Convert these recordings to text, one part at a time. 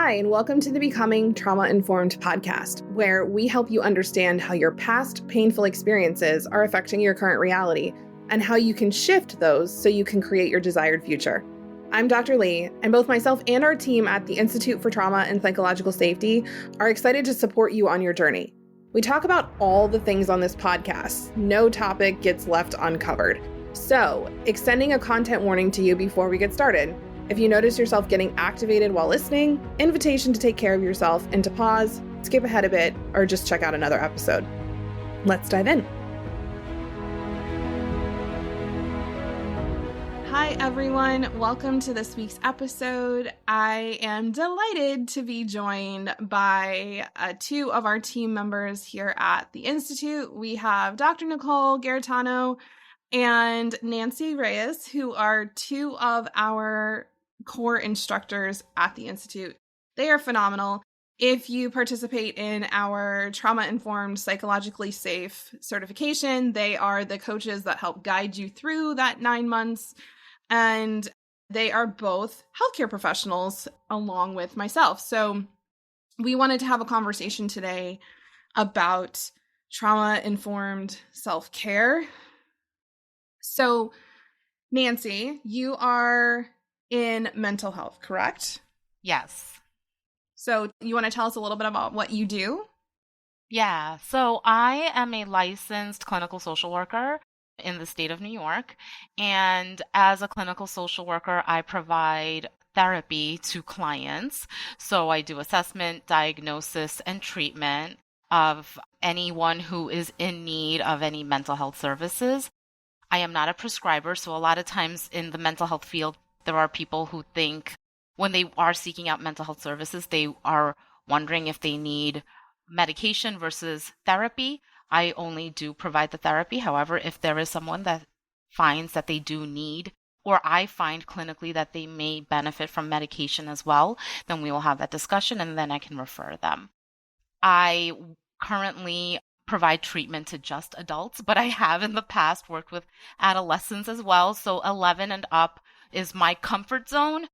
Hi, and welcome to the Becoming Trauma-Informed podcast, where we help you understand how your past painful experiences are affecting your current reality and how you can shift those so you can create your desired future. I'm Dr. Lee, and both myself and our team at the Institute for Trauma and Psychological Safety are excited to support you on your journey. We talk about all the things on this podcast. No topic gets left uncovered. So, extending a content warning to you before we get started. If you notice yourself getting activated while listening, invitation to take care of yourself and to pause, skip ahead a bit, or just check out another episode. Let's dive in. Hi, everyone. Welcome to this week's episode. I am delighted to be joined by two of our team members here at the Institute. We have Dr. Nicole Garetano and Nancy Reyes, who are two of our core instructors at the Institute. They are phenomenal. If you participate in our trauma-informed, psychologically safe certification, they are the coaches that help guide you through that 9 months. And they are both healthcare professionals along with myself. So we wanted to have a conversation today about trauma-informed self-care. So Nancy, you are in mental health, correct? Yes. So you want to tell us a little bit about what you do? Yeah. So I am a licensed clinical social worker in the state of New York. And as a clinical social worker, I provide therapy to clients. So I do assessment, diagnosis, and treatment of anyone who is in need of any mental health services. I am not a prescriber. So a lot of times in the mental health field, there are people who think when they are seeking out mental health services, they are wondering if they need medication versus therapy. I only do provide the therapy. However, if there is someone that finds that they do need, or I find clinically that they may benefit from medication as well, then we will have that discussion and then I can refer them. I currently provide treatment to just adults, but I have in the past worked with adolescents as well. So 11 and up is my comfort zone.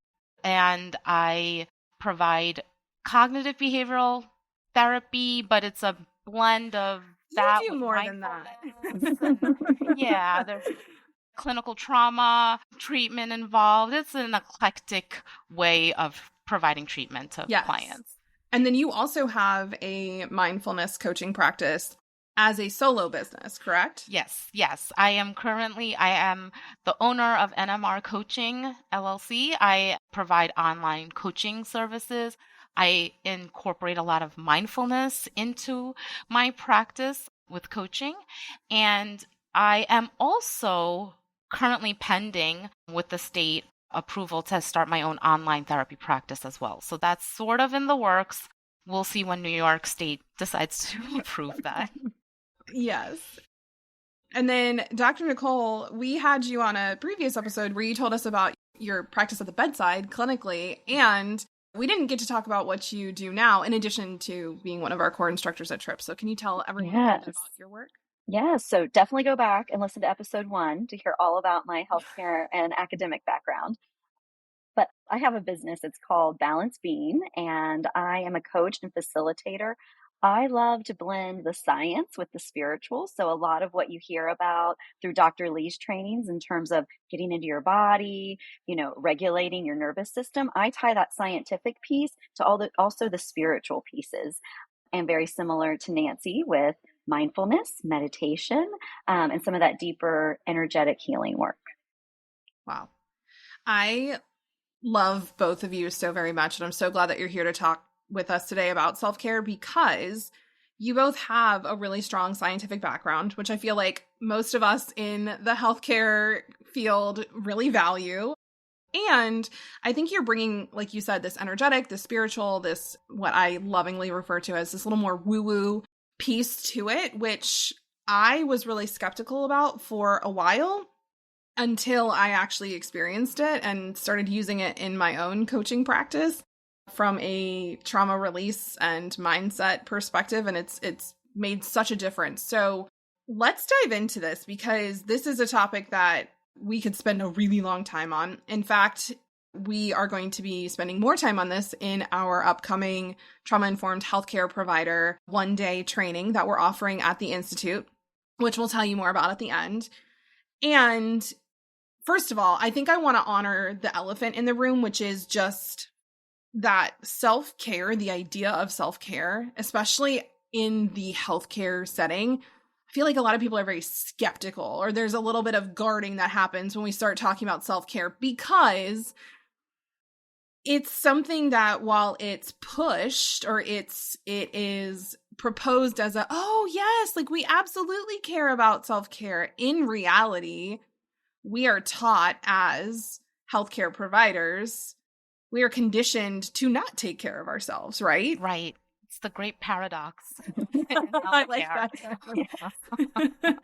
And I provide cognitive behavioral therapy, but it's a blend of that. You do more than that. Yeah, there's clinical trauma treatment involved. It's an eclectic way of providing treatment to clients. And then you also have a mindfulness coaching practice as a solo business, correct? Yes. I am the owner of NMR Coaching, LLC. I provide online coaching services. I incorporate a lot of mindfulness into my practice with coaching. And I am also currently pending with the state approval to start my own online therapy practice as well. So that's sort of in the works. We'll see when New York State decides to approve that. Yes. And then Dr. Nicole, we had you on a previous episode where you told us about your practice at the bedside clinically, and we didn't get to talk about what you do now in addition to being one of our core instructors at TRIP. So can you tell everyone about your work? Yes. So definitely go back and listen to episode 1 to hear all about my healthcare and academic background. But I have a business. It's called Balance Being, and I am a coach and facilitator. I love to blend the science with the spiritual. So a lot of what you hear about through Dr. Lee's trainings in terms of getting into your body, regulating your nervous system, I tie that scientific piece to also the spiritual pieces. And very similar to Nancy with mindfulness, meditation, and some of that deeper energetic healing work. Wow. I love both of you so very much. And I'm so glad that you're here to talk with us today about self-care because you both have a really strong scientific background, which I feel like most of us in the healthcare field really value. And I think you're bringing, like you said, this energetic, this spiritual, this what I lovingly refer to as this little more woo-woo piece to it, which I was really skeptical about for a while until I actually experienced it and started using it in my own coaching practice from a trauma release and mindset perspective. And it's made such a difference. So let's dive into this because this is a topic that we could spend a really long time on. In fact, We are going to be spending more time on this in our upcoming trauma-informed healthcare provider one-day training that we're offering at the Institute, which we'll tell you more about at the end. And first of all, I think I want to honor the elephant in the room, which is just that self-care, the idea of self-care, especially in the healthcare setting. I feel like a lot of people are very skeptical, or there's a little bit of guarding that happens when we start talking about self-care, because it's something that while it's pushed or it is proposed as oh yes, like we absolutely care about self-care. In reality, we are taught as healthcare providers, we are conditioned to not take care of ourselves, right? Right. It's the great paradox. I like that.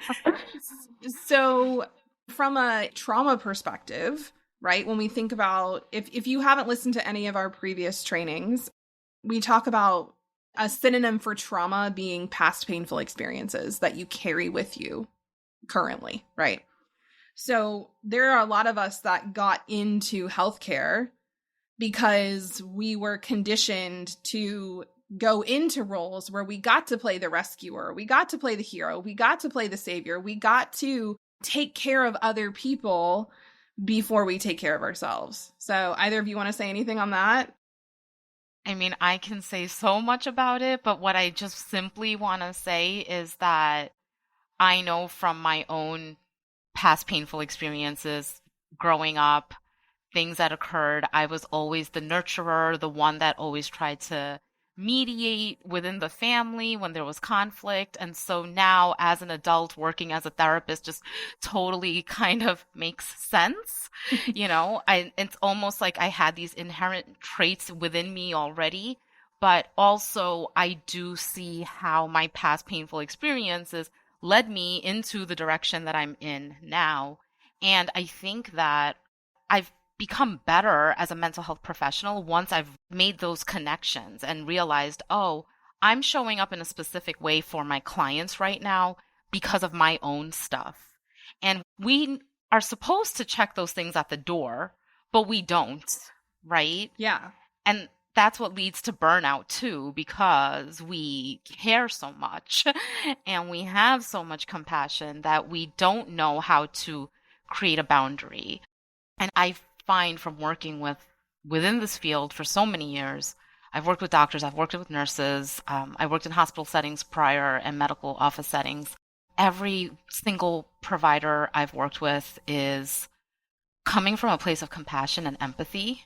So from a trauma perspective, right, when we think about, if you haven't listened to any of our previous trainings, we talk about a synonym for trauma being past painful experiences that you carry with you currently, right? So there are a lot of us that got into healthcare because we were conditioned to go into roles where we got to play the rescuer, we got to play the hero, we got to play the savior, we got to take care of other people before we take care of ourselves. So either of you want to say anything on that? I mean, I can say so much about it, but what I just simply want to say is that I know from my own past painful experiences growing up, things that occurred, I was always the nurturer, the one that always tried to mediate within the family when there was conflict. And so now as an adult working as a therapist just totally kind of makes sense. It's almost like I had these inherent traits within me already, but also I do see how my past painful experiences led me into the direction that I'm in now. And I think that I've become better as a mental health professional once I've made those connections and realized, oh, I'm showing up in a specific way for my clients right now because of my own stuff. And we are supposed to check those things at the door, but we don't, right? Yeah. And that's what leads to burnout too, because we care so much and we have so much compassion that we don't know how to create a boundary. And I find from working within this field for so many years, I've worked with doctors, I've worked with nurses, I worked in hospital settings prior and medical office settings. Every single provider I've worked with is coming from a place of compassion and empathy,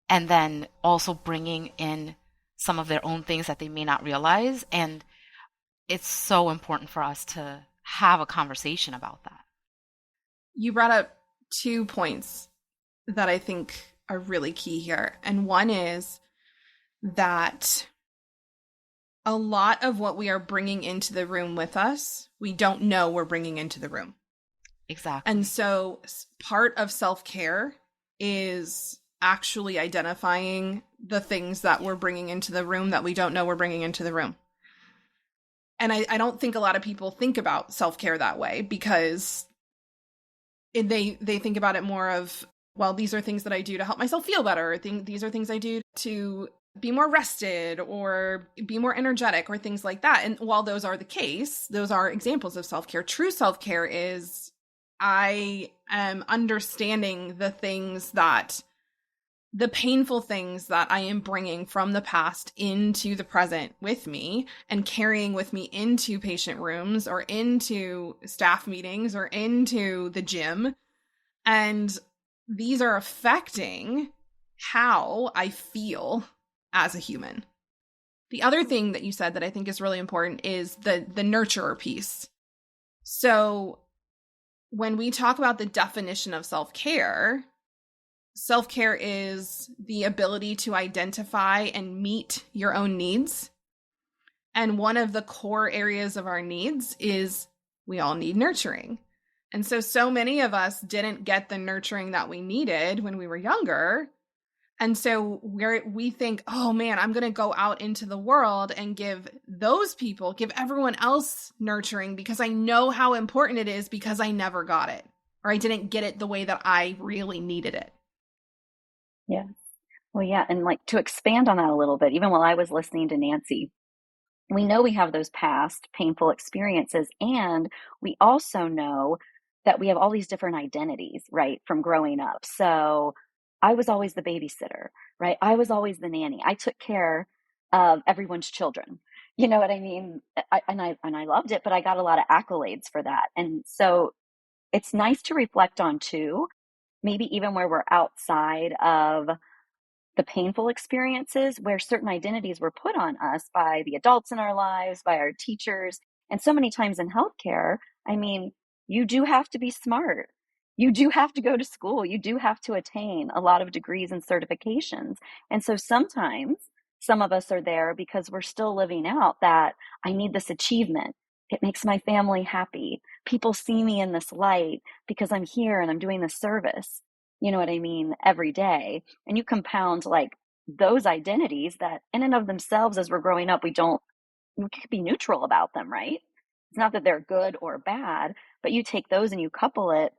and then also bringing in some of their own things that they may not realize. And it's so important for us to have a conversation about that. You brought up 2 points that I think are really key here. And one is that a lot of what we are bringing into the room with us, we don't know we're bringing into the room. Exactly. And so part of self-care is actually identifying the things that we're bringing into the room that we don't know we're bringing into the room. And I don't think a lot of people think about self-care that way, because they think about it more of, well, these are things that I do to help myself feel better. These are things I do to be more rested or be more energetic or things like that. And while those are the case, those are examples of self-care. True self-care is I am understanding the painful things that I am bringing from the past into the present with me and carrying with me into patient rooms or into staff meetings or into the gym. And these are affecting how I feel as a human. The other thing that you said that I think is really important is the nurturer piece. So when we talk about the definition of self-care is the ability to identify and meet your own needs. And one of the core areas of our needs is we all need nurturing. And so many of us didn't get the nurturing that we needed when we were younger. And so we think, oh man, I'm going to go out into the world and give everyone else nurturing because I know how important it is because I never got it, or I didn't get it the way that I really needed it. Yeah. Well, yeah. And like to expand on that a little bit, even while I was listening to Nancy, we know we have those past painful experiences, and we also know that we have all these different identities, right, from growing up. So I was always the babysitter, right? I was always the nanny. I took care of everyone's children. You know what I mean? And I loved it, but I got a lot of accolades for that. And so it's nice to reflect on too, maybe even where we're outside of the painful experiences where certain identities were put on us by the adults in our lives, by our teachers. And so many times in healthcare, I mean, you do have to be smart. You do have to go to school. You do have to attain a lot of degrees and certifications. And so sometimes some of us are there because we're still living out that I need this achievement. It makes my family happy. People see me in this light because I'm here and I'm doing this service. You know what I mean? Every day. And you compound like those identities that in and of themselves, as we're growing up, we could be neutral about them, right? It's not that they're good or bad, but you take those and you couple it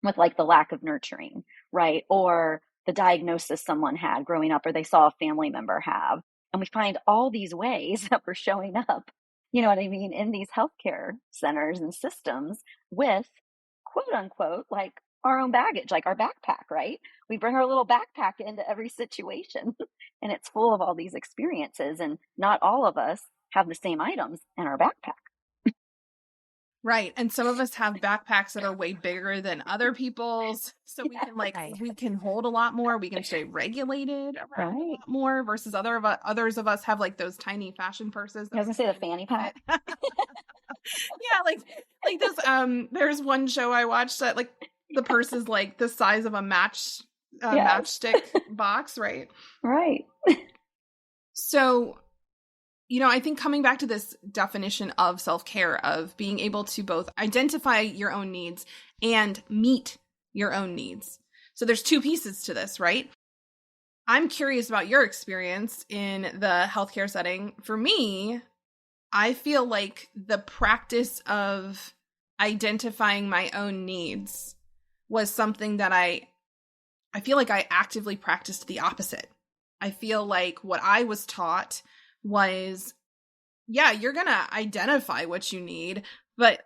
with like the lack of nurturing, right? Or the diagnosis someone had growing up or they saw a family member have. And we find all these ways that we're showing up, you know what I mean, in these healthcare centers and systems with quote unquote, like our own baggage, like our backpack, right? We bring our little backpack into every situation and it's full of all these experiences. And not all of us have the same items in our backpack. Right. And some of us have backpacks that are way bigger than other people's. So we can we can hold a lot more. We can stay regulated around a lot more versus others of us have like those tiny fashion purses. I was gonna say the fanny pack. Yeah, like this. There's one show I watched that like the purse is like the size of a matchstick box, right? Right. So, I think coming back to this definition of self-care, of being able to both identify your own needs and meet your own needs. So there's two pieces to this, right? I'm curious about your experience in the healthcare setting. For me, I feel like the practice of identifying my own needs was something that I feel like I actively practiced the opposite. I feel like what I was taught was, yeah, you're going to identify what you need, but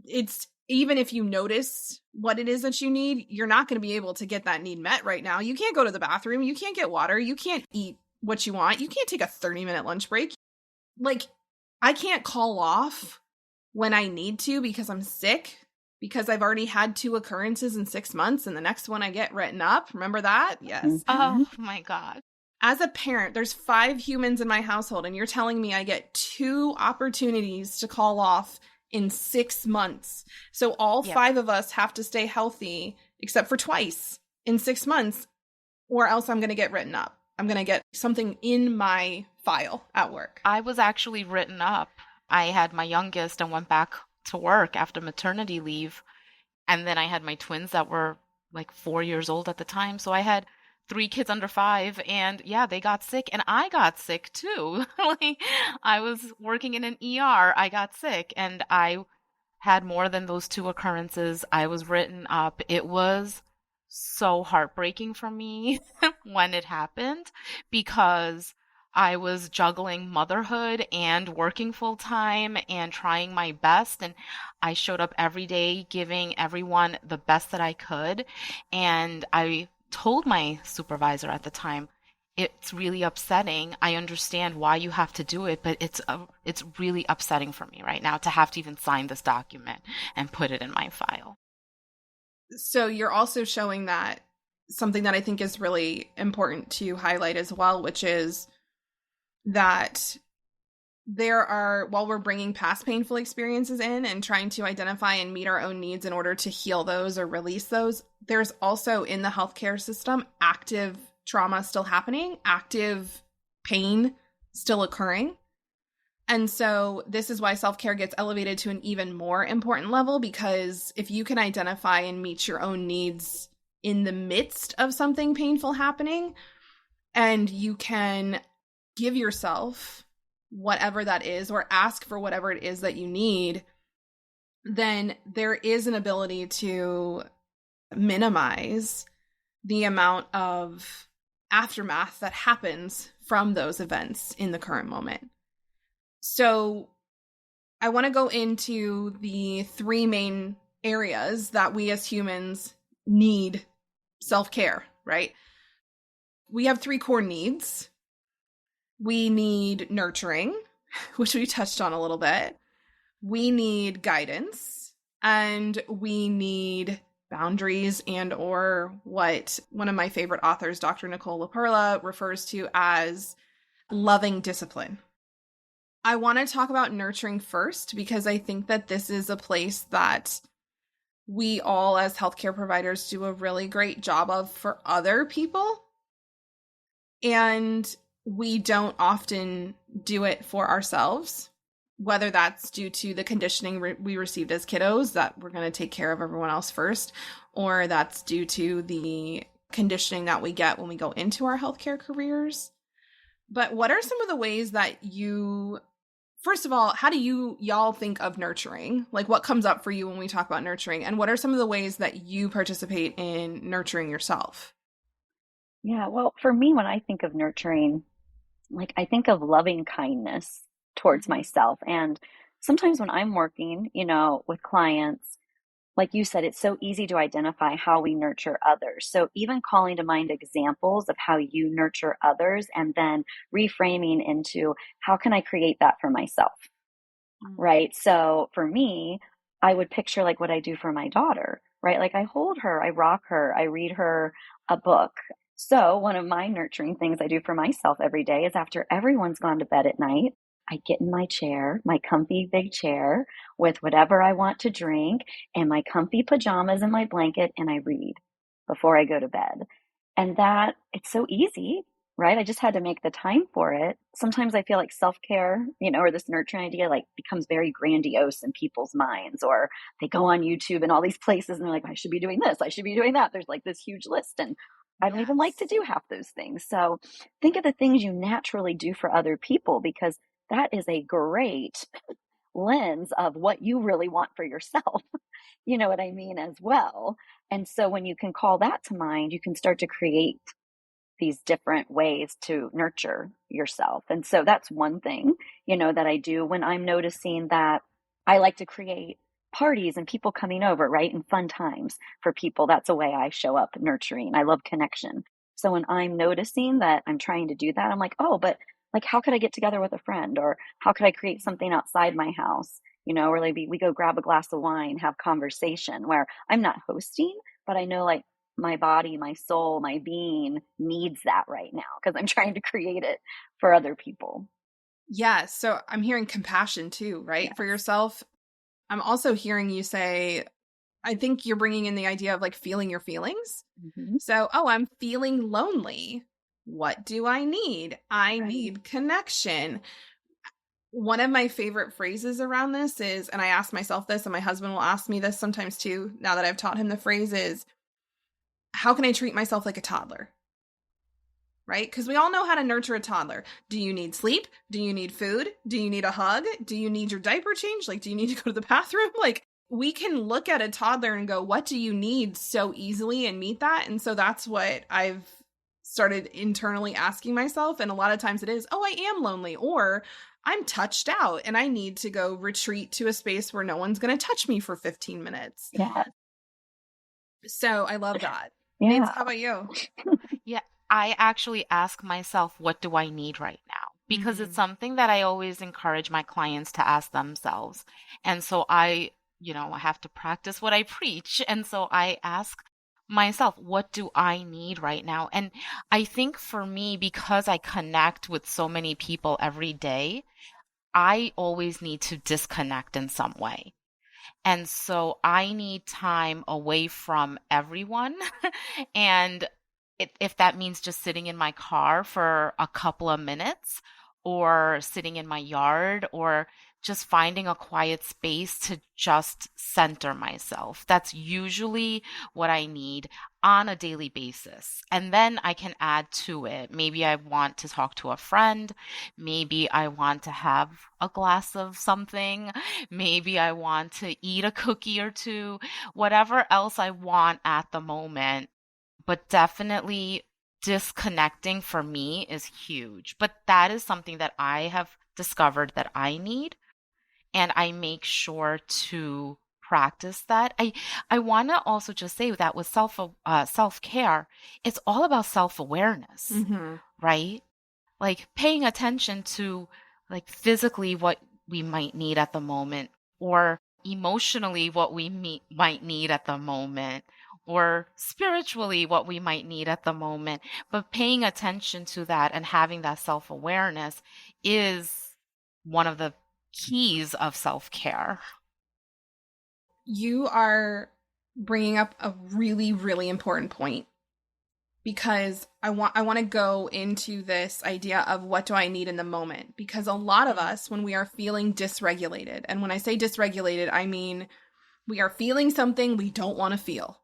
it's even if you notice what it is that you need, you're not going to be able to get that need met right now. You can't go to the bathroom. You can't get water. You can't eat what you want. You can't take a 30-minute lunch break. Like, I can't call off when I need to because I'm sick, because I've already had 2 occurrences in 6 months and the next one I get written up. Remember that? Yes. Mm-hmm. Oh my God. As a parent, there's 5 humans in my household, and you're telling me I get 2 opportunities to call off in 6 months. So all 5 of us have to stay healthy, except for twice in 6 months, or else I'm going to get written up. I'm going to get something in my file at work. I was actually written up. I had my youngest and went back to work after maternity leave. And then I had my twins that were like 4 years old at the time. So I had 3 kids under 5, and yeah, they got sick, and I got sick too. Like, I was working in an ER, I got sick, and I had more than those 2 occurrences. I was written up. It was so heartbreaking for me when it happened, because I was juggling motherhood and working full time and trying my best. And I showed up every day giving everyone the best that I could. And I told my supervisor at the time, it's really upsetting. I understand why you have to do it, but it's really upsetting for me right now to have to even sign this document and put it in my file. So you're also showing that something that I think is really important to highlight as well, which is that there are, while we're bringing past painful experiences in and trying to identify and meet our own needs in order to heal those or release those, there's also in the healthcare system active trauma still happening, active pain still occurring. And so this is why self-care gets elevated to an even more important level, because if you can identify and meet your own needs in the midst of something painful happening, and you can give yourself whatever that is, or ask for whatever it is that you need, then there is an ability to minimize the amount of aftermath that happens from those events in the current moment. So I want to go into the three main areas that we as humans need self-care, right? We have three core needs. We need nurturing, which we touched on a little bit. We need guidance, and we need boundaries, and or what one of my favorite authors, Dr. Nicole refers to as loving discipline. I want to talk about nurturing first because I think that this is a place that we all as healthcare providers do a really great job of for other people. And we don't often do it for ourselves, whether that's due to the conditioning we received as kiddos that we're going to take care of everyone else first, or that's due to the conditioning that we get when we go into our healthcare careers. But what are some of the ways that first of all, how do y'all think of nurturing? Like, what comes up for you when we talk about nurturing? And what are some of the ways that you participate in nurturing yourself? Yeah, well, for me, when I think of nurturing, like I think of loving kindness towards myself. And sometimes when I'm working, with clients, like you said, it's so easy to identify how we nurture others. So even calling to mind examples of how you nurture others and then reframing into how can I create that for myself? Right. So for me, I would picture like what I do for my daughter, right? Like I hold her, I rock her, I read her a book. So one of my nurturing things I do for myself every day is after everyone's gone to bed at night, I get in my chair, my comfy big chair with whatever I want to drink and my comfy pajamas and my blanket, and I read before I go to bed. And that it's so easy, right? I just had to make the time for it. Sometimes I feel like self-care, or this nurturing idea like becomes very grandiose in people's minds, or they go on YouTube and all these places and they're like, I should be doing this, I should be doing that. There's like this huge list and I don't even like to do half those things. So think of the things you naturally do for other people because that is a great lens of what you really want for yourself. You know what I mean, as well. And so when you can call that to mind, you can start to create these different ways to nurture yourself. And so that's one thing, that I do when I'm noticing that I like to create parties and people coming over, right? And fun times for people. That's a way I show up nurturing. I love connection. So when I'm noticing that I'm trying to do that, I'm like, oh, but like, how could I get together with a friend? Or how could I create something outside my house? Where like we go grab a glass of wine, have conversation where I'm not hosting, but I know like my body, my soul, my being needs that right now because I'm trying to create it for other people. Yeah. So I'm hearing compassion too, right? Yes. For yourself. I'm also hearing you say, I think you're bringing in the idea of like feeling your feelings. Mm-hmm. So, I'm feeling lonely. What do I need? I need connection. One of my favorite phrases around this is, and I ask myself this, and my husband will ask me this sometimes too, now that I've taught him the phrase is, how can I treat myself like a toddler? Right? Because we all know how to nurture a toddler. Do you need sleep? Do you need food? Do you need a hug? Do you need your diaper changed? Like, do you need to go to the bathroom? Like, we can look at a toddler and go, what do you need so easily and meet that? And so that's what I've started internally asking myself. And a lot of times it is, I am lonely, or I'm touched out and I need to go retreat to a space where no one's going to touch me for 15 minutes. Yeah. So I love that. Yeah. Nancy, how about you? Yeah, I actually ask myself, what do I need right now? Because it's something that I always encourage my clients to ask themselves. And so I have to practice what I preach. And so I ask myself, what do I need right now? And I think for me, because I connect with so many people every day, I always need to disconnect in some way. And so I need time away from everyone. And if that means just sitting in my car for a couple of minutes or sitting in my yard or just finding a quiet space to just center myself. That's usually what I need on a daily basis. And then I can add to it. Maybe I want to talk to a friend. Maybe I want to have a glass of something. Maybe I want to eat a cookie or two, whatever else I want at the moment. But definitely disconnecting for me is huge. But that is something that I have discovered that I need, and I make sure to practice that. I want to also just say that with self-care, it's all about self-awareness, right? Like paying attention to like physically what we might need at the moment, or emotionally what we might need at the moment, or spiritually what we might need at the moment. But paying attention to that and having that self-awareness is one of the keys of self-care. You are bringing up a really, really important point, because I want to go into this idea of what do I need in the moment, because a lot of us, when we are feeling dysregulated, and when I say dysregulated, I mean we are feeling something we don't want to feel,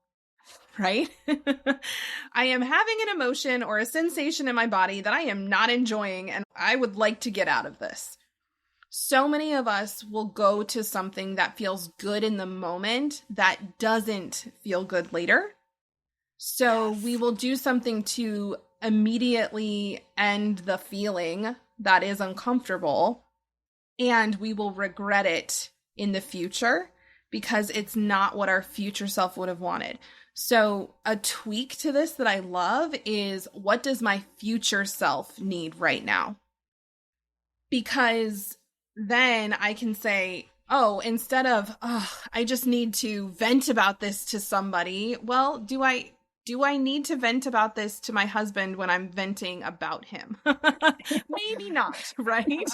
right? I am having an emotion or a sensation in my body that I am not enjoying, and I would like to get out of this. So many of us will go to something that feels good in the moment that doesn't feel good later. So we will do something to immediately end the feeling that is uncomfortable, and we will regret it in the future because it's not what our future self would have wanted. So a tweak to this that I love is, what does my future self need right now? Because then I can say, oh, instead of, I just need to vent about this to somebody. Well, do I need to vent about this to my husband when I'm venting about him? Maybe not, right?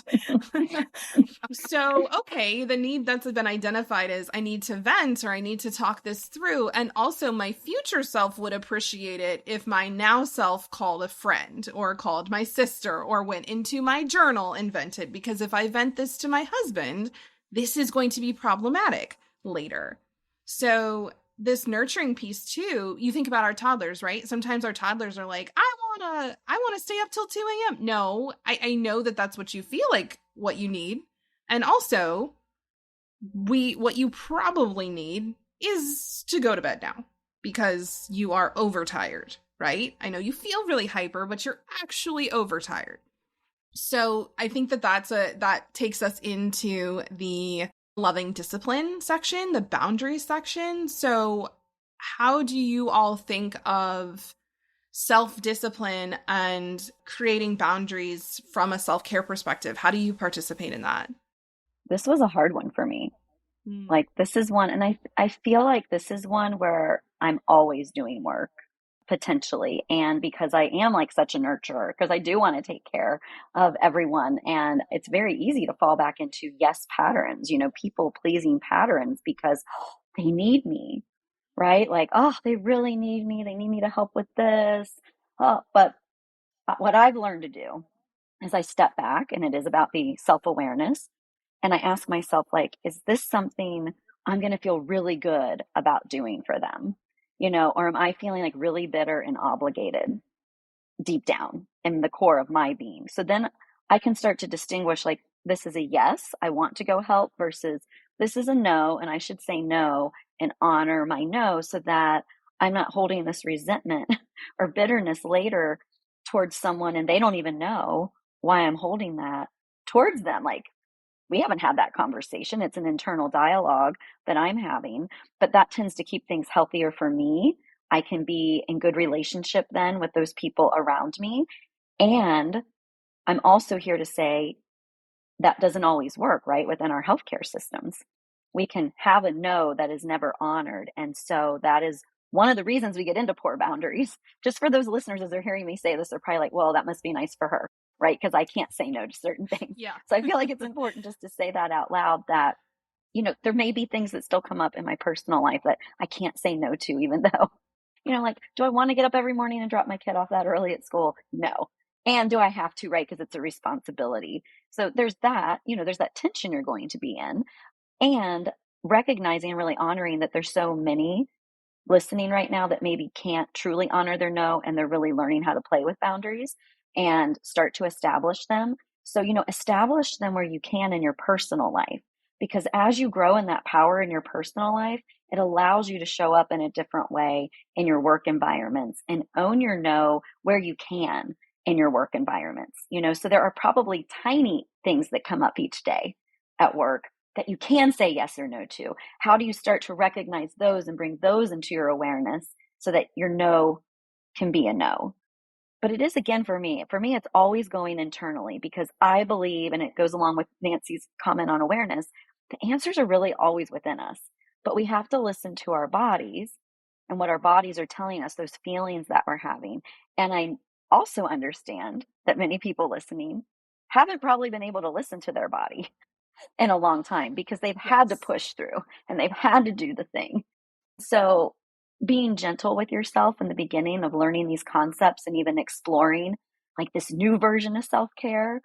So, okay, the need that's been identified is I need to vent, or I need to talk this through. And also my future self would appreciate it if my now self called a friend or called my sister or went into my journal and vented, because if I vent this to my husband, this is going to be problematic later. So this nurturing piece too, you think about our toddlers, right? Sometimes our toddlers are like, I want to stay up till 2 a.m. No, I know that that's what you feel like, what you need. And also, what you probably need is to go to bed now because you are overtired, right? I know you feel really hyper, but you're actually overtired. So I think that takes us into the loving discipline section, the boundaries section. So how do you all think of self-discipline and creating boundaries from a self-care perspective? How do you participate in that? This was a hard one for me. Like, this is one, and I feel like this is one where I'm always doing work, potentially. And because I am like such a nurturer, because I do want to take care of everyone. And it's very easy to fall back into yes patterns, people pleasing patterns, because they need me, right? Like, oh, they really need me. They need me to help with this. But what I've learned to do is I step back, and it is about the self-awareness. And I ask myself, like, is this something I'm going to feel really good about doing for them? Or am I feeling like really bitter and obligated deep down in the core of my being? So then I can start to distinguish, like, this is a yes, I want to go help, versus this is a no, and I should say no and honor my no, so that I'm not holding this resentment or bitterness later towards someone and they don't even know why I'm holding that towards them. Like, we haven't had that conversation. It's an internal dialogue that I'm having, but that tends to keep things healthier for me. I can be in good relationship then with those people around me. And I'm also here to say that doesn't always work, right? Within our healthcare systems, we can have a no that is never honored. And so that is one of the reasons we get into poor boundaries. Just for those listeners, as they're hearing me say this, they're probably like, well, that must be nice for her, right? Because I can't say no to certain things. Yeah. So I feel like it's important just to say that out loud, that, there may be things that still come up in my personal life that I can't say no to, even though, like, do I want to get up every morning and drop my kid off that early at school? No. And do I have to, right? Because it's a responsibility. So there's that, there's that tension you're going to be in, and recognizing and really honoring that there's so many listening right now that maybe can't truly honor their no, and they're really learning how to play with boundaries and start to establish them. So, establish them where you can in your personal life, because as you grow in that power in your personal life, It allows you to show up in a different way in your work environments and own your no where you can in your work environments. So there are probably tiny things that come up each day at work that you can say yes or no to. How do you start to recognize those and bring those into your awareness so that your no can be a no? But it is, again, for me, it's always going internally, because I believe, and it goes along with Nancy's comment on awareness, the answers are really always within us, but we have to listen to our bodies and what our bodies are telling us, those feelings that we're having. And I also understand that many people listening haven't probably been able to listen to their body in a long time, because they've had to push through and they've had to do the thing. So being gentle with yourself in the beginning of learning these concepts and even exploring like this new version of self-care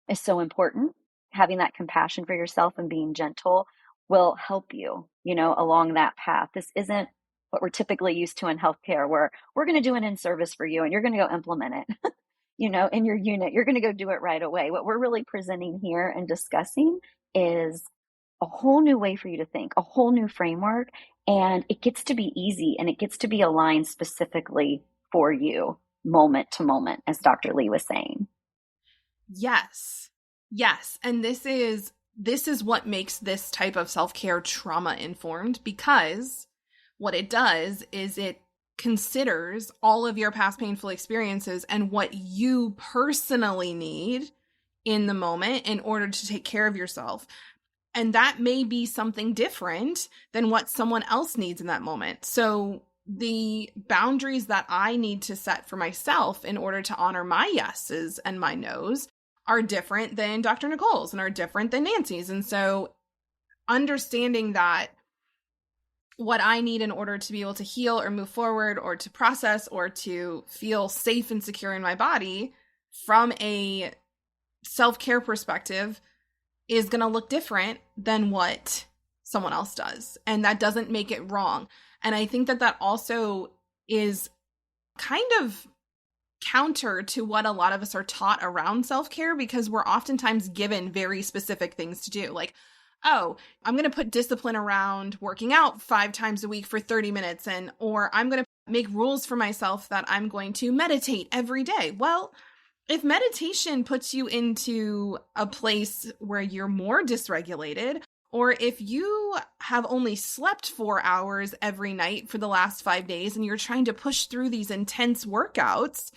is so important. Having that compassion for yourself and being gentle will help you, along that path. This isn't what we're typically used to in healthcare, where we're going to do an in-service for you and you're going to go implement it, in your unit. You're going to go do it right away. What we're really presenting here and discussing is a whole new way for you to think, a whole new framework. And it gets to be easy and it gets to be aligned specifically for you, moment to moment, as Dr. Lee was saying. Yes. And this is what makes this type of self-care trauma informed, because what it does is it considers all of your past painful experiences and what you personally need in the moment in order to take care of yourself. And that may be something different than what someone else needs in that moment. So the boundaries that I need to set for myself in order to honor my yeses and my nos are different than Dr. Nicole's and are different than Nancy's. And so understanding that what I need in order to be able to heal or move forward or to process or to feel safe and secure in my body from a self-care perspective is going to look different than what someone else does. And that doesn't make it wrong. And I think that also is kind of counter to what a lot of us are taught around self-care, because we're oftentimes given very specific things to do. Like, oh, I'm going to put discipline around working out 5 times a week for 30 minutes, or I'm going to make rules for myself that I'm going to meditate every day. Well, if meditation puts you into a place where you're more dysregulated, or if you have only slept 4 hours every night for the last 5 days and you're trying to push through these intense workouts,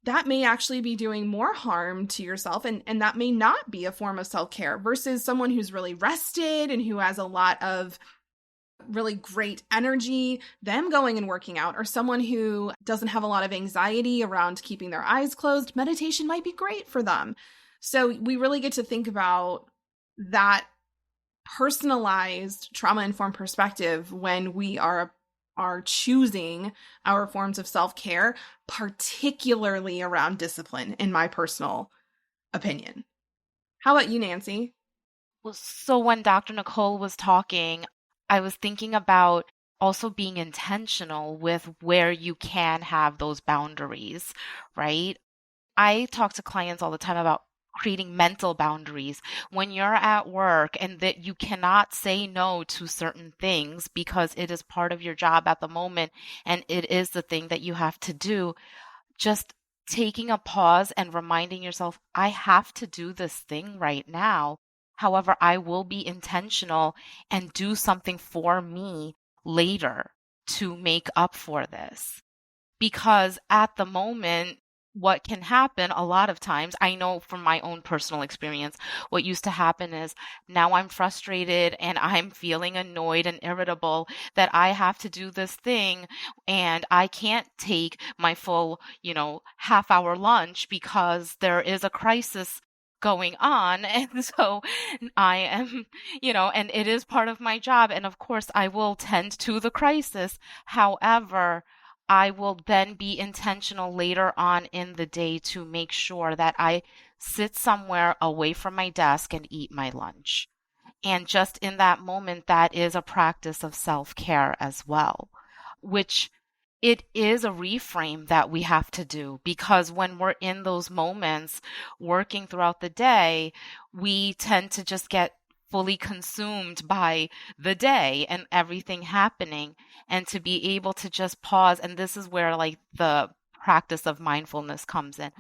that may actually be doing more harm to yourself, and that may not be a form of self-care, versus someone who's really rested and who has a lot of really great energy, them going and working out, or someone who doesn't have a lot of anxiety around keeping their eyes closed, meditation might be great for them. So we really get to think about that personalized trauma-informed perspective when we are choosing our forms of self-care, particularly around discipline, in my personal opinion. How about you, Nancy? Well, so when Dr. Nicole was talking, I was thinking about also being intentional with where you can have those boundaries, right? I talk to clients all the time about creating mental boundaries when you're at work, and that you cannot say no to certain things because it is part of your job at the moment and it is the thing that you have to do. Just taking a pause and reminding yourself, I have to do this thing right now. However, I will be intentional and do something for me later to make up for this. Because at the moment, what can happen a lot of times, I know from my own personal experience, what used to happen is now I'm frustrated and I'm feeling annoyed and irritable that I have to do this thing and I can't take my full, half-hour lunch because there is a crisis going on. And so I am, and it is part of my job. And of course, I will tend to the crisis. However, I will then be intentional later on in the day to make sure that I sit somewhere away from my desk and eat my lunch. And just in that moment, that is a practice of self-care as well, which it is a reframe that we have to do, because when we're in those moments working throughout the day, we tend to just get fully consumed by the day and everything happening, and to be able to just pause. And this is where like the practice of mindfulness comes in.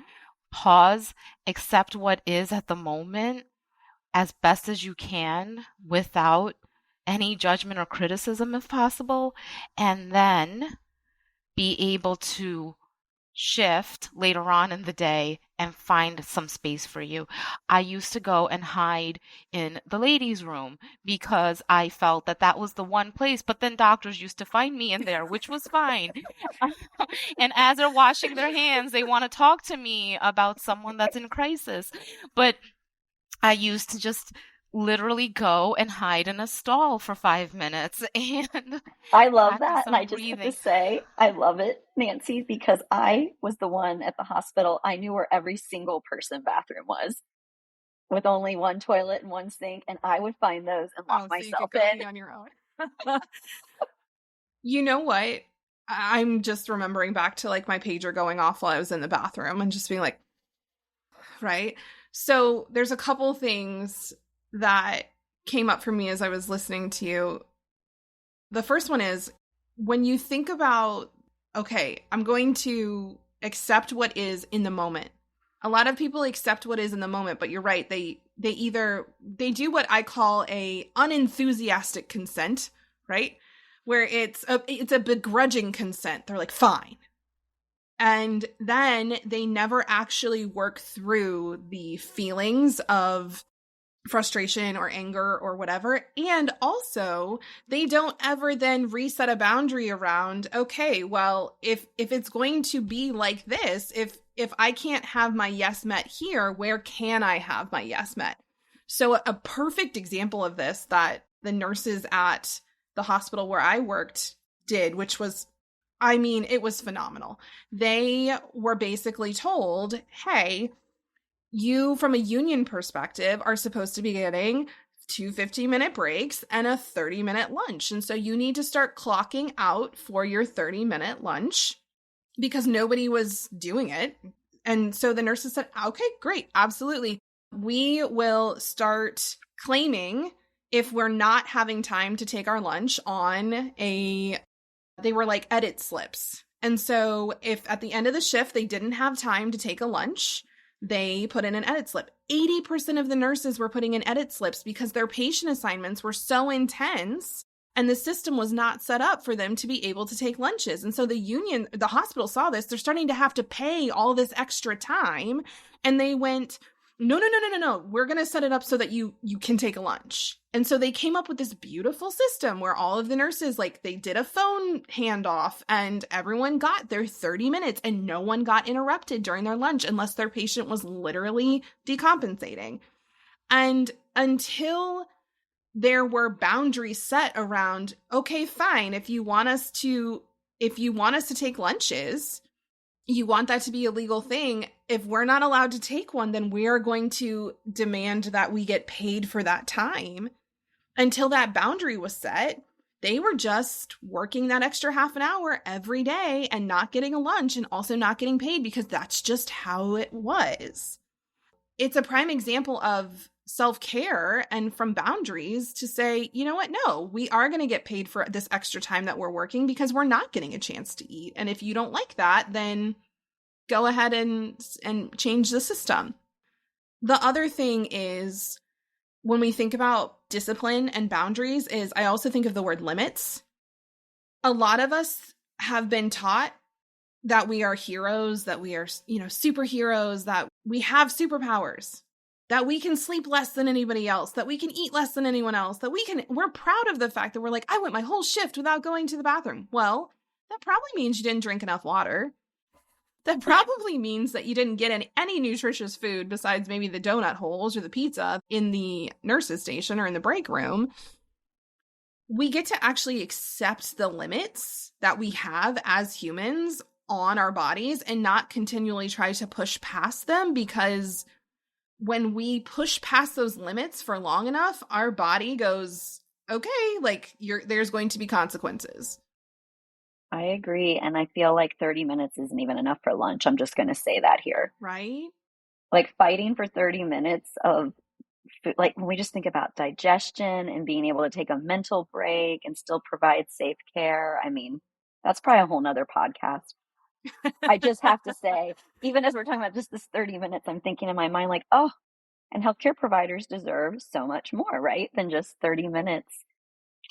Pause, accept what is at the moment as best as you can without any judgment or criticism if possible, and then be able to shift later on in the day and find some space for you. I used to go and hide in the ladies' room because I felt that that was the one place, but then doctors used to find me in there, which was fine. And as they're washing their hands, they want to talk to me about someone that's in crisis. But I used to just literally go and hide in a stall for 5 minutes and I love practice that. And some I just have to breathing. say, I love it, Nancy, because I was the one at the hospital. I knew where every single person bathroom was with only one toilet and one sink. And I would find those and lock Oh, so you could myself go in. be on your own. You know what? I'm just remembering back to like my pager going off while I was in the bathroom and just being like, right? So there's a couple things that came up for me as I was listening to you. The first one is when you think about, okay, I'm going to accept what is in the moment. A lot of people accept what is in the moment, but you're right. They do what I call a unenthusiastic consent, right? Where it's a begrudging consent. They're like, fine. And then they never actually work through the feelings of frustration or anger or whatever. And also, they don't ever then reset a boundary around, okay, well, if it's going to be like this, if I can't have my yes met here, where can I have my yes met? So a perfect example of this that the nurses at the hospital where I worked did, which was, I mean, it was phenomenal. They were basically told, hey, you, from a union perspective, are supposed to be getting 2 15-minute breaks and a 30-minute lunch. And so you need to start clocking out for your 30-minute lunch because nobody was doing it. And so the nurses said, okay, great, absolutely. We will start claiming if we're not having time to take our lunch on they were like edit slips. And so if at the end of the shift they didn't have time to take a lunch, they put in an edit slip. 80% of the nurses were putting in edit slips because their patient assignments were so intense and the system was not set up for them to be able to take lunches. And so the hospital saw this. They're starting to have to pay all this extra time. And they went, no. We're going to set it up so that you can take a lunch. And so they came up with this beautiful system where all of the nurses, like, they did a phone handoff and everyone got their 30 minutes and no one got interrupted during their lunch unless their patient was literally decompensating. And until there were boundaries set around, okay, fine, if you want us to take lunches, you want that to be a legal thing. If we're not allowed to take one, then we are going to demand that we get paid for that time. Until that boundary was set, they were just working that extra half an hour every day and not getting a lunch and also not getting paid because that's just how it was. It's a prime example of self-care and from boundaries to say, you know what? No, we are going to get paid for this extra time that we're working because we're not getting a chance to eat. And if you don't like that, then go ahead and change the system. The other thing is when we think about discipline and boundaries is I also think of the word limits. A lot of us have been taught that we are heroes, that we are, superheroes, that we have superpowers, that we can sleep less than anybody else, that we can eat less than anyone else, that we're proud of the fact that we're like, I went my whole shift without going to the bathroom. Well, that probably means you didn't drink enough water. That probably means that you didn't get any nutritious food besides maybe the donut holes or the pizza in the nurse's station or in the break room. We get to actually accept the limits that we have as humans on our bodies and not continually try to push past them, because when we push past those limits for long enough, our body goes, okay, like there's going to be consequences. I agree. And I feel like 30 minutes isn't even enough for lunch. I'm just going to say that here. Right? Like fighting for 30 minutes of like when we just think about digestion and being able to take a mental break and still provide safe care, I mean, that's probably a whole nother podcast. I just have to say, even as we're talking about just this 30 minutes, I'm thinking in my mind, like, oh, and healthcare providers deserve so much more, right? Than just 30 minutes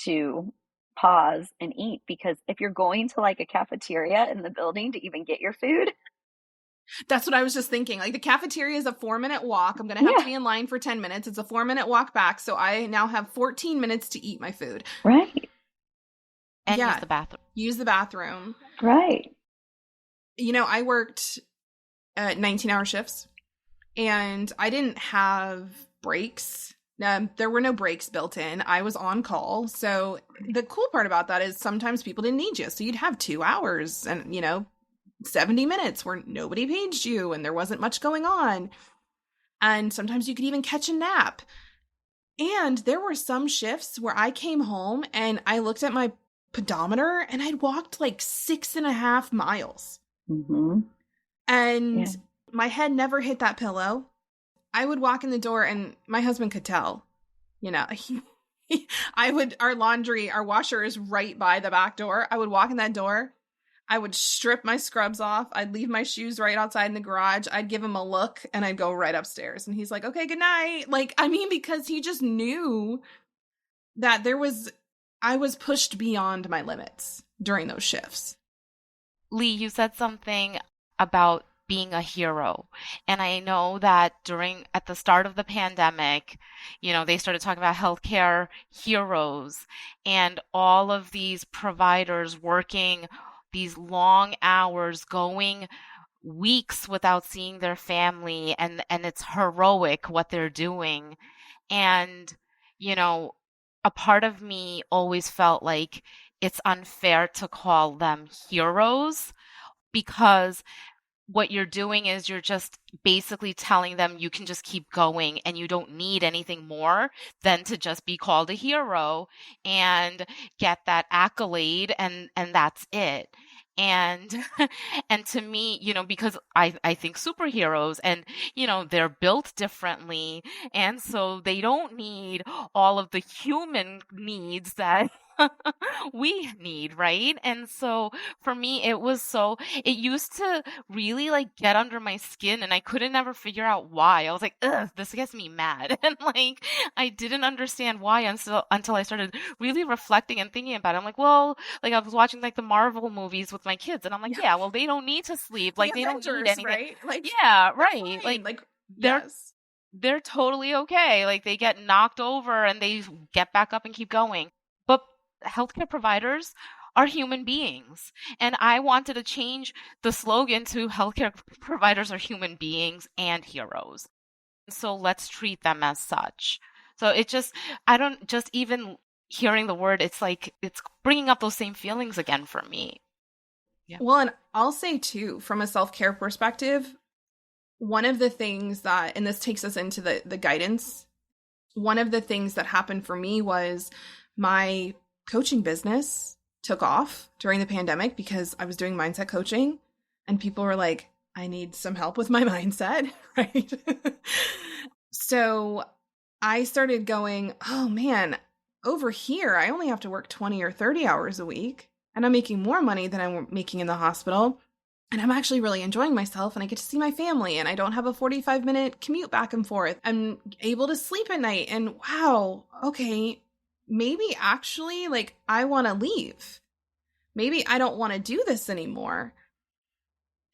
to pause and eat. Because if you're going to like a cafeteria in the building to even get your food, that's what I was just thinking. Like the cafeteria is a 4-minute walk. I'm going to have to be in line for 10 minutes. It's a 4-minute walk back. So I now have 14 minutes to eat my food. Right. And use the bathroom. Use the bathroom. Right. You know, I worked 19-hour shifts and I didn't have breaks. There were no breaks built in. I was on call. So the cool part about that is sometimes people didn't need you. So you'd have 2 hours and, 70 minutes where nobody paged you and there wasn't much going on. And sometimes you could even catch a nap. And there were some shifts where I came home and I looked at my pedometer and I'd walked like 6.5 miles. Mm-hmm. And my head never hit that pillow. I would walk in the door and my husband could tell, our washer is right by the back door. I would walk in that door. I would strip my scrubs off. I'd leave my shoes right outside in the garage. I'd give him a look and I'd go right upstairs. And he's like, okay, good night. Because he just knew that I was pushed beyond my limits during those shifts. Lee, you said something about being a hero. And I know that at the start of the pandemic, they started talking about healthcare heroes and all of these providers working these long hours, going weeks without seeing their family, and it's heroic what they're doing. And, a part of me always felt like it's unfair to call them heroes because what you're doing is you're just basically telling them you can just keep going and you don't need anything more than to just be called a hero and get that accolade and that's it. And and to me, because I think superheroes and, they're built differently. And so they don't need all of the human needs that we need, right? And so for me, it used to really like get under my skin and I couldn't ever figure out why. I was like, ugh, this gets me mad. And like, I didn't understand why until I started really reflecting and thinking about it. I'm like, well, like I was watching like the Marvel movies with my kids and I'm like, yeah, well, they don't need to sleep. Like they don't need anything. Right? Like, yeah, right. Like they're totally okay. Like they get knocked over and they get back up and keep going. But healthcare providers are human beings. And I wanted to change the slogan to healthcare providers are human beings and heroes. So let's treat them as such. So even hearing the word, it's like, it's bringing up those same feelings again for me. Yeah. Well, and I'll say too, from a self-care perspective, one of the things that, and this takes us into the guidance, one of the things that happened for me was my coaching business took off during the pandemic because I was doing mindset coaching and people were like, I need some help with my mindset, right? So I started going, oh man, over here, I only have to work 20 or 30 hours a week and I'm making more money than I'm making in the hospital. And I'm actually really enjoying myself and I get to see my family and I don't have a 45-minute commute back and forth. I'm able to sleep at night and wow, okay, maybe actually like I want to leave. Maybe I don't want to do this anymore.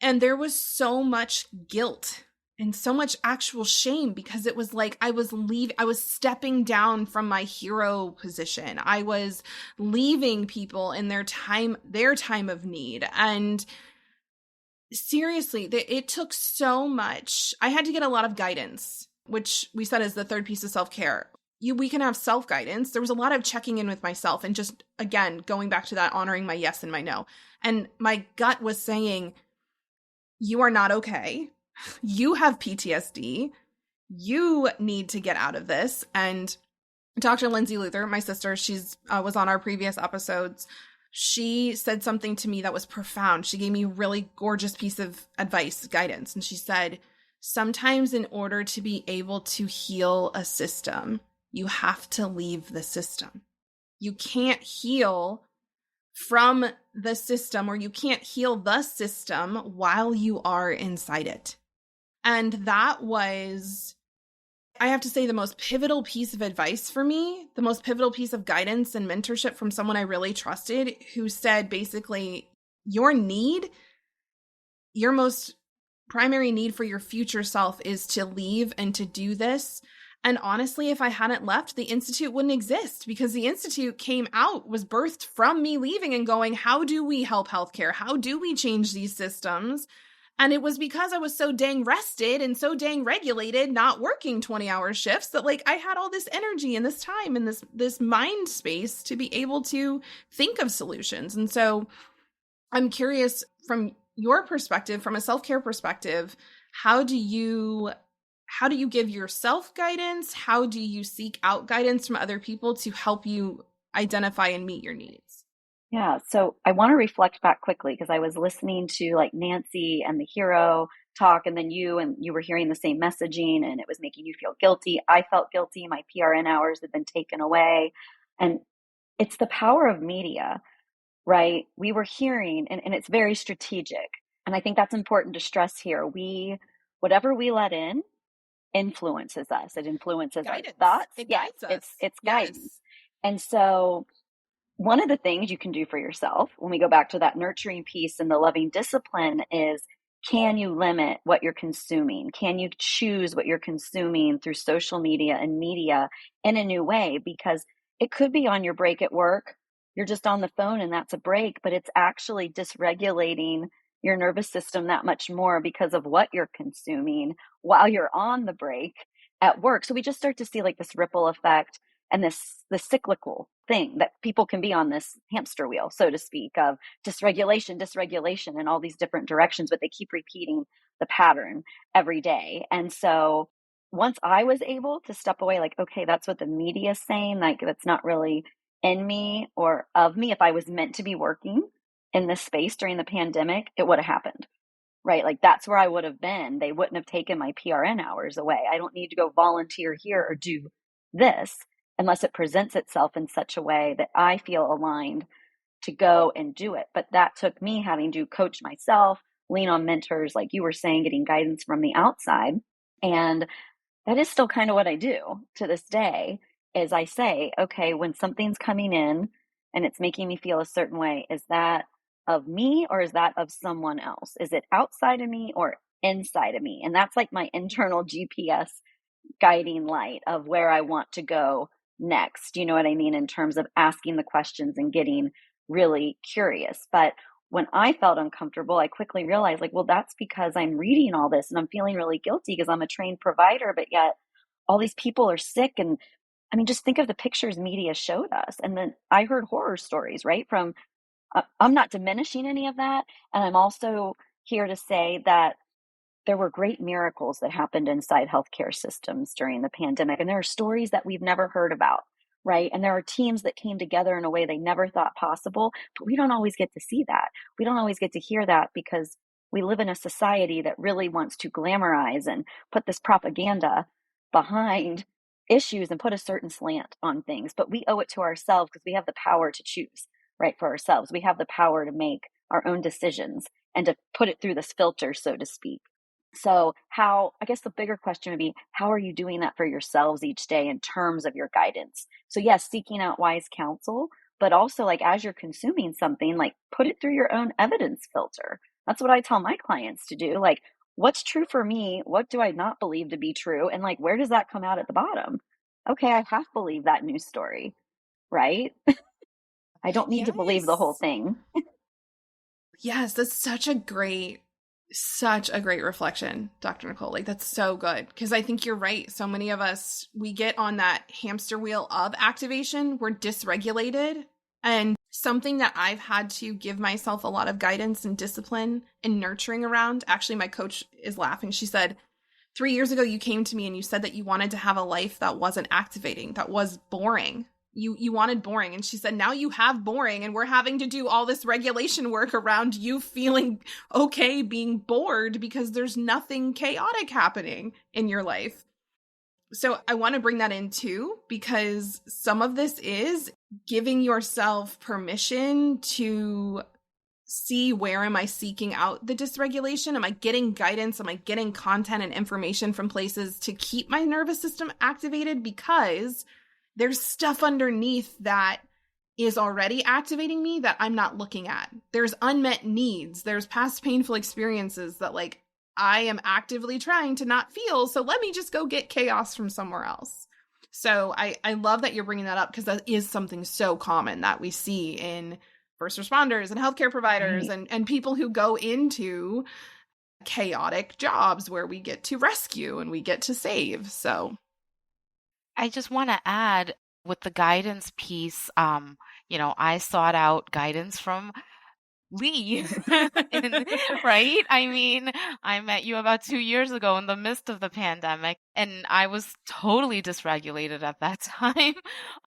And there was so much guilt and so much actual shame because it was like I was stepping down from my hero position. I was leaving people in their time of need. And seriously, it took so much. I had to get a lot of guidance, which we said is the third piece of self-care. We can have self-guidance. There was a lot of checking in with myself and just, again, going back to that, honoring my yes and my no. And my gut was saying, you are not okay. You have PTSD. You need to get out of this. And Dr. Lindsay Luther, my sister, she's was on our previous episodes. She said something to me that was profound. She gave me a really gorgeous piece of advice, guidance. And she said, sometimes in order to be able to heal a system, you have to leave the system. You can't heal from the system, or you can't heal the system while you are inside it. And that was, I have to say, the most pivotal piece of advice for me, the most pivotal piece of guidance and mentorship from someone I really trusted, who said basically, your most primary need for your future self is to leave and to do this. And honestly, if I hadn't left, the Institute wouldn't exist, because the Institute was birthed from me leaving and going, how do we help healthcare? How do we change these systems? And it was because I was so dang rested and so dang regulated, not working 20-hour shifts, that like I had all this energy and this time and this mind space to be able to think of solutions. And so I'm curious, from your perspective, from a self-care perspective, how do you give yourself guidance? How do you seek out guidance from other people to help you identify and meet your needs? Yeah, so I want to reflect back quickly, because I was listening to like Nancy and the hero talk, and then you were hearing the same messaging, and it was making you feel guilty. I felt guilty. My PRN hours had been taken away. And it's the power of media, right? We were hearing, and it's very strategic. And I think that's important to stress here. Whatever we let in influences us. It influences Guidance. our thoughts. It Yes, guides us. it's guidance. And so one of the things you can do for yourself, when we go back to that nurturing piece and the loving discipline, is, can you limit what you're consuming? Can you choose what you're consuming through social media and media in a new way? Because it could be on your break at work. You're just on the phone and that's a break, but it's actually dysregulating your nervous system that much more because of what you're consuming while you're on the break at work. So we just start to see like this ripple effect and this cyclical thing that people can be on, this hamster wheel, so to speak, of dysregulation in all these different directions, but they keep repeating the pattern every day. And so once I was able to step away, like, okay, that's what the media is saying, like that's not really in me or of me. If I was meant to be working in this space during the pandemic, it would have happened, right? Like that's where I would have been. They wouldn't have taken my PRN hours away. I don't need to go volunteer here or do this unless it presents itself in such a way that I feel aligned to go and do it. But that took me having to coach myself, lean on mentors, like you were saying, getting guidance from the outside. And that is still kind of what I do to this day, is I say, okay, when something's coming in and it's making me feel a certain way, is that of me or is that of someone else? Is it outside of me or inside of me? And that's like my internal GPS guiding light of where I want to go next. You know what I mean? In terms of asking the questions and getting really curious. But when I felt uncomfortable, I quickly realized, like, well, that's because I'm reading all this and I'm feeling really guilty because I'm a trained provider, but yet all these people are sick. And I mean, just think of the pictures media showed us. And then I heard horror stories, right? I'm not diminishing any of that. And I'm also here to say that there were great miracles that happened inside healthcare systems during the pandemic. And there are stories that we've never heard about, right? And there are teams that came together in a way they never thought possible, but we don't always get to see that. We don't always get to hear that because we live in a society that really wants to glamorize and put this propaganda behind issues and put a certain slant on things. But we owe it to ourselves because we have the power to choose, right, for ourselves. We have the power to make our own decisions and to put it through this filter, so to speak. So I guess the bigger question would be, how are you doing that for yourselves each day in terms of your guidance? So yes, seeking out wise counsel, but also like as you're consuming something, like put it through your own evidence filter. That's what I tell my clients to do. Like, what's true for me? What do I not believe to be true? And like, where does that come out at the bottom? Okay, I half believe that news story, right? I don't need to believe the whole thing. Yes, that's such a great reflection, Dr. Nicole. Like, that's so good. Because I think you're right. So many of us, we get on that hamster wheel of activation. We're dysregulated. And something that I've had to give myself a lot of guidance and discipline and nurturing around. Actually, my coach is laughing. She said, 3 years ago, you came to me and you said that you wanted to have a life that wasn't activating, that was boring. you wanted boring. And she said, now you have boring, and we're having to do all this regulation work around you feeling okay being bored because there's nothing chaotic happening in your life. So I want to bring that in too, because some of this is giving yourself permission to see, where am I seeking out the dysregulation? Am I getting guidance? Am I getting content and information from places to keep my nervous system activated? Because there's stuff underneath that is already activating me that I'm not looking at. There's unmet needs. There's past painful experiences that like I am actively trying to not feel. So let me just go get chaos from somewhere else. So I love that you're bringing that up, because that is something so common that we see in first responders and healthcare providers and people who go into chaotic jobs where we get to rescue and we get to save. So I just want to add with the guidance piece, I sought out guidance from Lee, right? I mean, I met you about 2 years ago in the midst of the pandemic, and I was totally dysregulated at that time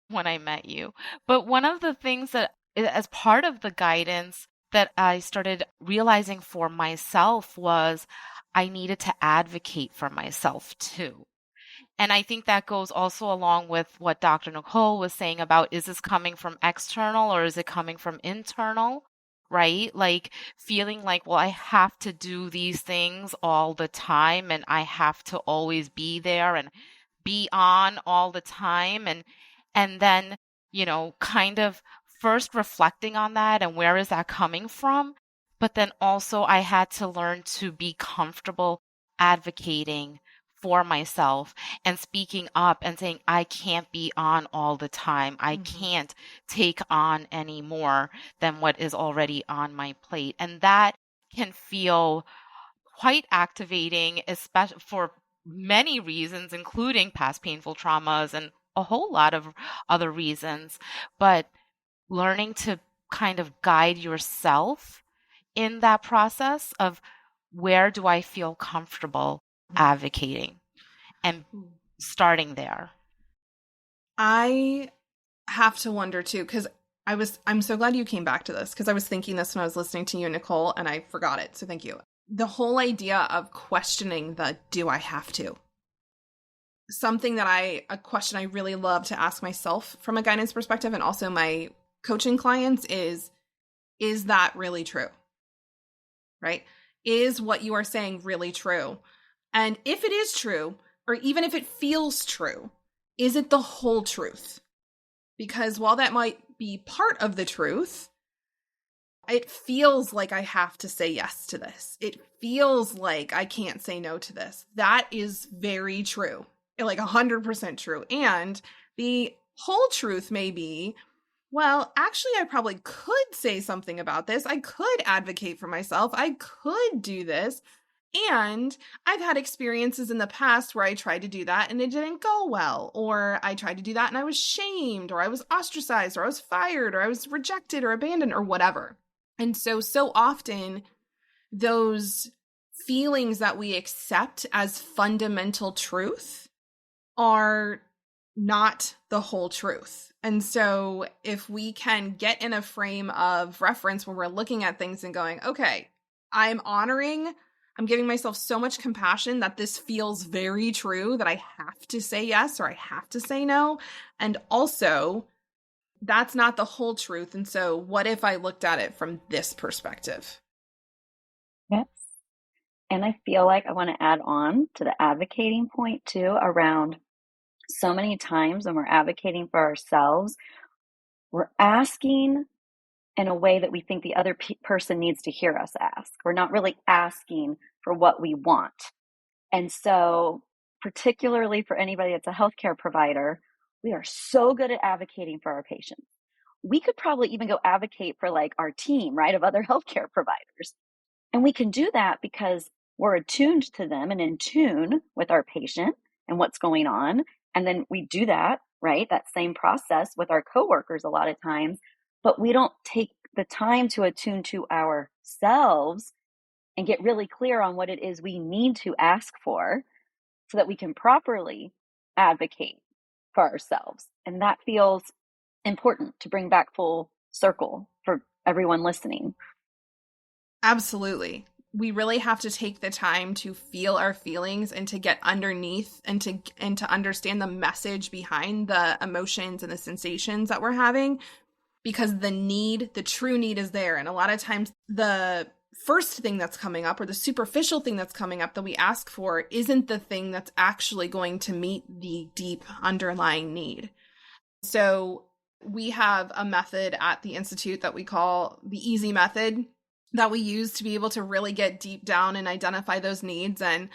when I met you. But one of the things that, as part of the guidance that I started realizing for myself, was I needed to advocate for myself too. And I think that goes also along with what Dr. Nicole was saying about, is this coming from external or is it coming from internal? Right? Like feeling like, well, I have to do these things all the time and I have to always be there and be on all the time. And then, kind of first reflecting on that and where is that coming from? But then also I had to learn to be comfortable advocating for myself and speaking up and saying, I can't be on all the time. I can't take on any more than what is already on my plate. And that can feel quite activating, especially for many reasons, including past painful traumas and a whole lot of other reasons. But learning to kind of guide yourself in that process of, where do I feel comfortable advocating, and starting there. I have to wonder too, because I'm so glad you came back to this, because I was thinking this when I was listening to you, Nicole, and I forgot it. So thank you. The whole idea of questioning the, do I have to? A question I really love to ask myself from a guidance perspective, and also my coaching clients, is that really true? Right? Is what you are saying really true? And if it is true, or even if it feels true, is it the whole truth? Because while that might be part of the truth, it feels like I have to say yes to this. It feels like I can't say no to this. That is very true, like 100% true. And the whole truth may be, well, actually, I probably could say something about this. I could advocate for myself. I could do this. And I've had experiences in the past where I tried to do that and it didn't go well, or I tried to do that and I was shamed, or I was ostracized, or I was fired, or I was rejected or abandoned, or whatever. And so often those feelings that we accept as fundamental truth are not the whole truth. And so if we can get in a frame of reference where we're looking at things and going, okay, I'm giving myself so much compassion that this feels very true, that I have to say yes or I have to say no. And also, that's not the whole truth. And so what if I looked at it from this perspective? Yes. And I feel like I want to add on to the advocating point too, around so many times when we're advocating for ourselves, we're asking in a way that we think the other person needs to hear us ask. We're not really asking for what we want. And so, particularly for anybody that's a healthcare provider, we are so good at advocating for our patients. We could probably even go advocate for like our team, right, of other healthcare providers. And we can do that because we're attuned to them and in tune with our patient and what's going on. And then we do that, right, that same process with our coworkers a lot of times, but we don't take the time to attune to ourselves and get really clear on what it is we need to ask for so that we can properly advocate for ourselves. And that feels important to bring back full circle for everyone listening. Absolutely. We really have to take the time to feel our feelings and to get underneath and to understand the message behind the emotions and the sensations that we're having, because the true need is there. And a lot of times the first thing that's coming up, or the superficial thing that's coming up that we ask for, isn't the thing that's actually going to meet the deep underlying need. So we have a method at the Institute that we call the EASY method that we use to be able to really get deep down and identify those needs. And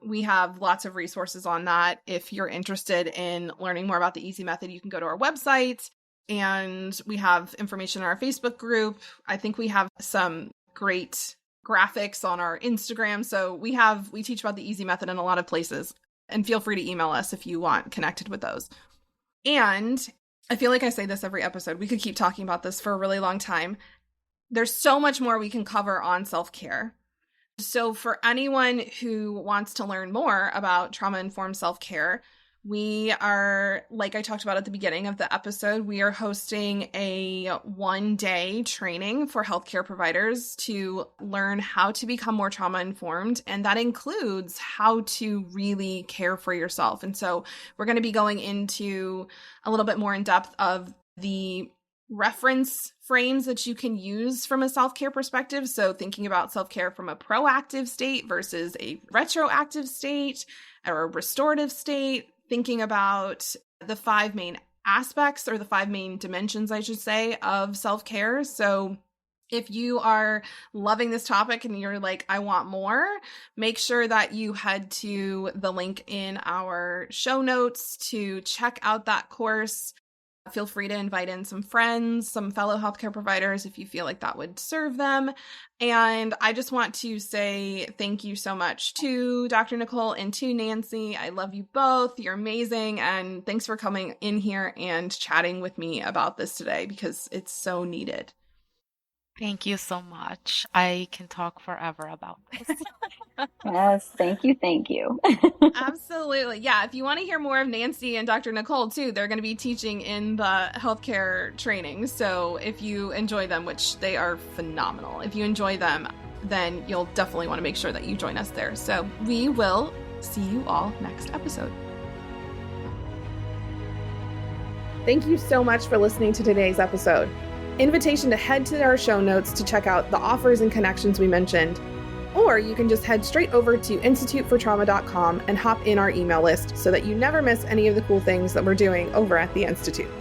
we have lots of resources on that. If you're interested in learning more about the EASY method, you can go to our website, and we have information in our Facebook group. I think we have some great graphics on our Instagram. So we teach about the EASY method in a lot of places, and feel free to email us if you want connected with those. And I feel like I say this every episode. We could keep talking about this for a really long time. There's so much more we can cover on self-care. So for anyone who wants to learn more about trauma-informed self-care, we are, like I talked about at the beginning of the episode, we are hosting a 1-day training for healthcare providers to learn how to become more trauma-informed. And that includes how to really care for yourself. And so we're going to be going into a little bit more in depth of the reference frames that you can use from a self-care perspective. So thinking about self-care from a proactive state versus a retroactive state or a restorative state, thinking about the 5 main aspects, or the 5 main dimensions, I should say, of self-care. So if you are loving this topic and you're like, I want more, make sure that you head to the link in our show notes to check out that course. Feel free to invite in some friends, some fellow healthcare providers if you feel like that would serve them. And I just want to say thank you so much to Dr. Nicole and to Nancy. I love you both. You're amazing. And thanks for coming in here and chatting with me about this today, because it's so needed. Thank you so much. I can talk forever about this. Yes, thank you. Thank you. Absolutely. Yeah, if you want to hear more of Nancy and Dr. Nicole too, they're going to be teaching in the healthcare training. So if you enjoy them, which they are phenomenal, if you enjoy them, then you'll definitely want to make sure that you join us there. So we will see you all next episode. Thank you so much for listening to today's episode. Invitation to head to our show notes to check out the offers and connections we mentioned. Or you can just head straight over to institutefortrauma.com and hop in our email list so that you never miss any of the cool things that we're doing over at the Institute.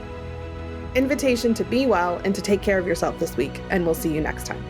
Invitation to be well and to take care of yourself this week, and we'll see you next time.